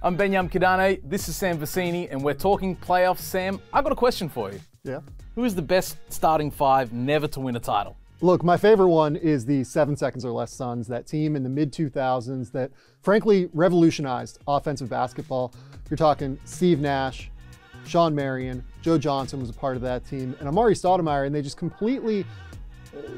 I'm Benyam Kidane, this is Sam Vecenie, and we're talking playoffs. Sam, I've got a question for you. Yeah. Who is the best starting five never to win a title? Look, my favorite one is the 7 seconds or less Suns, that team in the mid-2000s that frankly revolutionized offensive basketball. You're talking Steve Nash, Sean Marion, Joe Johnson was a part of that team, and Amari Stoudemire, and they just completely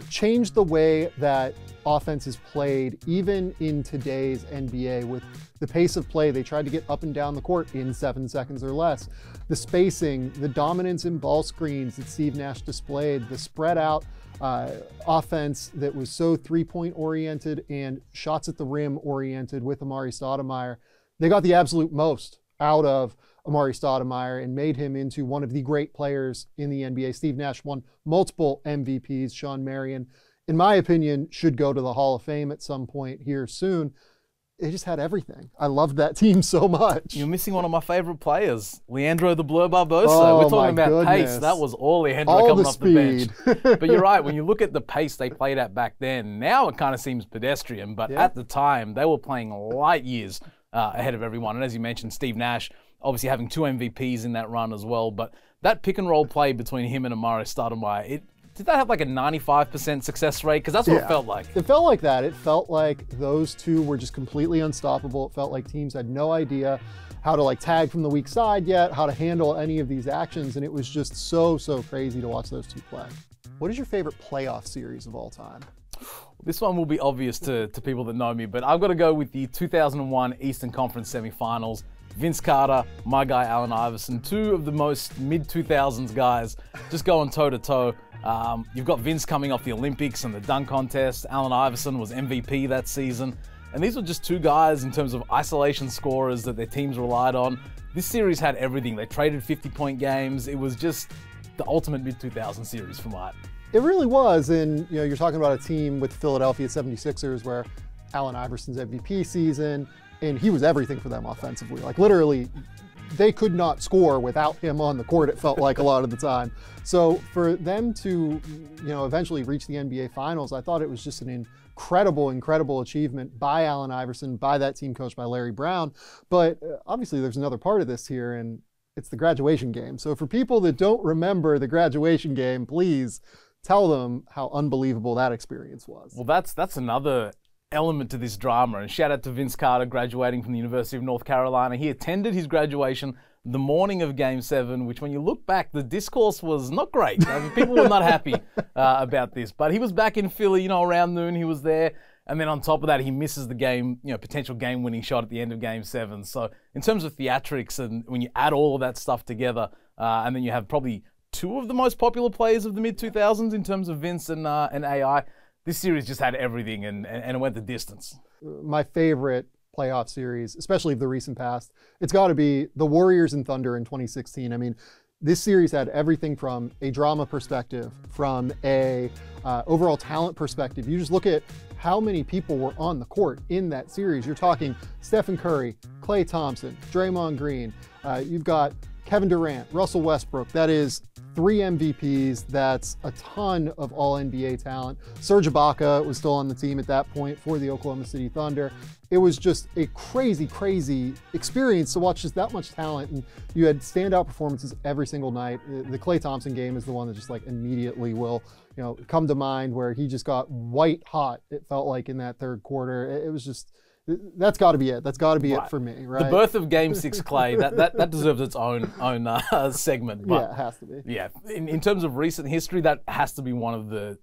changed the way that offense is played, even in today's NBA. With the pace of play, they tried to get up and down the court in 7 seconds or less. The spacing, the dominance in ball screens that Steve Nash displayed, the spread out offense that was so three-point oriented and shots at the rim oriented with Amari Stoudemire. They got the absolute most out of Amari Stoudemire and made him into one of the great players in the NBA. Steve Nash won multiple MVPs. Sean Marion, in my opinion, should go to the Hall of Fame at some point here soon. They just had everything. I loved that team so much. You're missing one of my favorite players, Leandro the Blur Barbosa. Oh, we're talking about goodness. pace. That was all Leandro All coming the off the bench. speed. But you're right, when you look at the pace they played at back then, now it kind of seems pedestrian, but Yeah. at the time, they were playing light years ahead of everyone. And as you mentioned, Steve Nash, obviously having 2 MVPs in that run as well, but that pick and roll play between him and Amari Stoudemire, did that have like a 95% success rate? Because that's what it felt like. It felt like that. It felt like those two were just completely unstoppable. It felt like teams had no idea how to like tag from the weak side yet, how to handle any of these actions, and it was just so crazy to watch those two play. What is your favorite playoff series of all time? This one will be obvious to people that know me, but I've got to go with the 2001 Eastern Conference semifinals. Vince Carter, my guy Allen Iverson, two of the most mid-2000s guys just going toe-to-toe. You've got Vince coming off the Olympics and the dunk contest. Allen Iverson was MVP that season. And these were just two guys in terms of isolation scorers that their teams relied on. This series had everything. They traded 50-point games. It was just the ultimate mid-2000s series for mine. It really was, and you know, you're talking about a team with the Philadelphia 76ers where Allen Iverson's MVP season, and he was everything for them offensively. Like literally, they could not score without him on the court, it felt like a lot of the time. So for them to, eventually reach the NBA Finals, I thought it was just an incredible achievement by Allen Iverson, by that team coached by Larry Brown. But obviously there's another part of this here, and it's the graduation game. So for people that don't remember the graduation game, please tell them how unbelievable that experience was. Well, that's another element to this drama, and shout out to Vince Carter graduating from the University of North Carolina. He attended his graduation the morning of Game 7, which when you look back, the discourse was not great. I mean, people were not happy about this, but he was back in Philly, around noon he was there, and then on top of that, he misses the game, potential game-winning shot at the end of Game 7. So in terms of theatrics, and when you add all of that stuff together, and then you have probably two of the most popular players of the mid-2000s in terms of Vince and AI, this series just had everything, and it went the distance. My favorite playoff series, especially of the recent past, it's got to be the Warriors and Thunder in 2016. I mean, this series had everything from a drama perspective, from a overall talent perspective. You just look at how many people were on the court in that series. You're talking Stephen Curry, Klay Thompson, Draymond Green. You've got Kevin Durant, Russell Westbrook. That is 3 MVPs. That's a ton of all-NBA talent. Serge Ibaka was still on the team at that point for the Oklahoma City Thunder. It was just a crazy experience to watch just that much talent. And you had standout performances every single night. The Klay Thompson game is the one that just like immediately will, come to mind, where he just got white hot, it felt like, in that third quarter. It was just, that's got to be it. That's got to be it for me, right? The birth of Game 6 Klay, that deserves its own segment. But yeah, it has to be. Yeah, in terms of recent history, that has to be one of the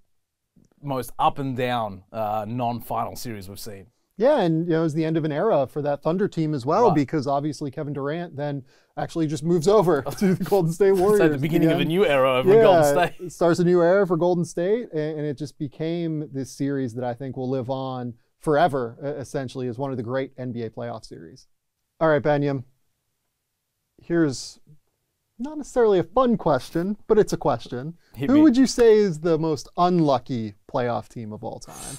most up and down non-final series we've seen. Yeah, and it was the end of an era for that Thunder team as well, because obviously Kevin Durant then actually just moves over to the Golden State Warriors. It's at the beginning of a new era over in Golden State. It starts a new era for Golden State, and it just became this series that I think will live on forever, essentially, as one of the great NBA playoff series. All right, Benyam, here's not necessarily a fun question, but it's a question. Who would you say is the most unlucky playoff team of all time?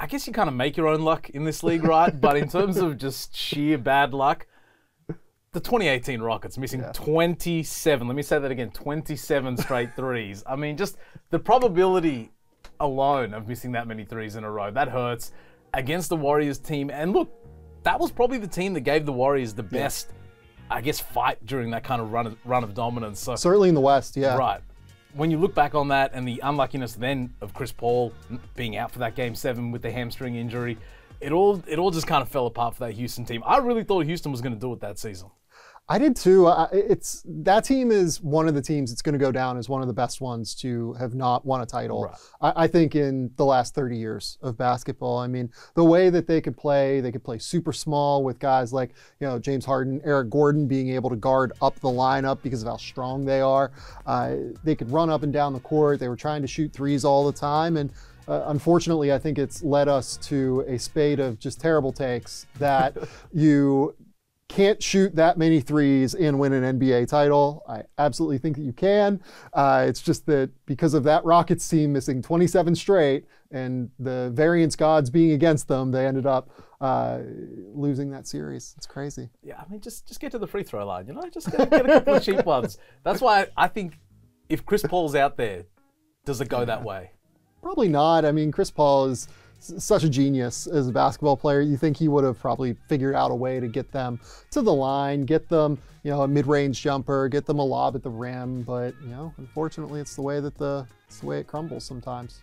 I guess you kind of make your own luck in this league, right? But in terms of just sheer bad luck, the 2018 Rockets missing 27, let me say that again, 27 straight threes. I mean, just the probability alone of missing that many threes in a row, that hurts against the Warriors team. And look, that was probably the team that gave the Warriors the best, I guess, fight during that kind of run of dominance. So, certainly in the West, yeah. Right. When you look back on that and the unluckiness then of Chris Paul being out for that Game 7 with the hamstring injury, it all just kind of fell apart for that Houston team. I really thought Houston was going to do it that season. I did too. That team is one of the teams that's going to go down as one of the best ones to have not won a title. Right. I think in the last 30 years of basketball. I mean, the way that they could play super small with guys like, James Harden, Eric Gordon being able to guard up the lineup because of how strong they are. They could run up and down the court. They were trying to shoot threes all the time. And unfortunately, I think it's led us to a spate of just terrible takes that you can't shoot that many threes and win an NBA title. I absolutely think that you can. It's just that because of that Rockets team missing 27 straight and the variance gods being against them, they ended up losing that series. It's crazy. Yeah, I mean, just get to the free throw line, just get a couple of cheap ones. That's why I think if Chris Paul's out there, does it go that way? Probably not. I mean, Chris Paul is such a genius as a basketball player. You think he would have probably figured out a way to get them to the line, get them, a mid-range jumper, get them a lob at the rim. But, unfortunately, it's the way it crumbles sometimes.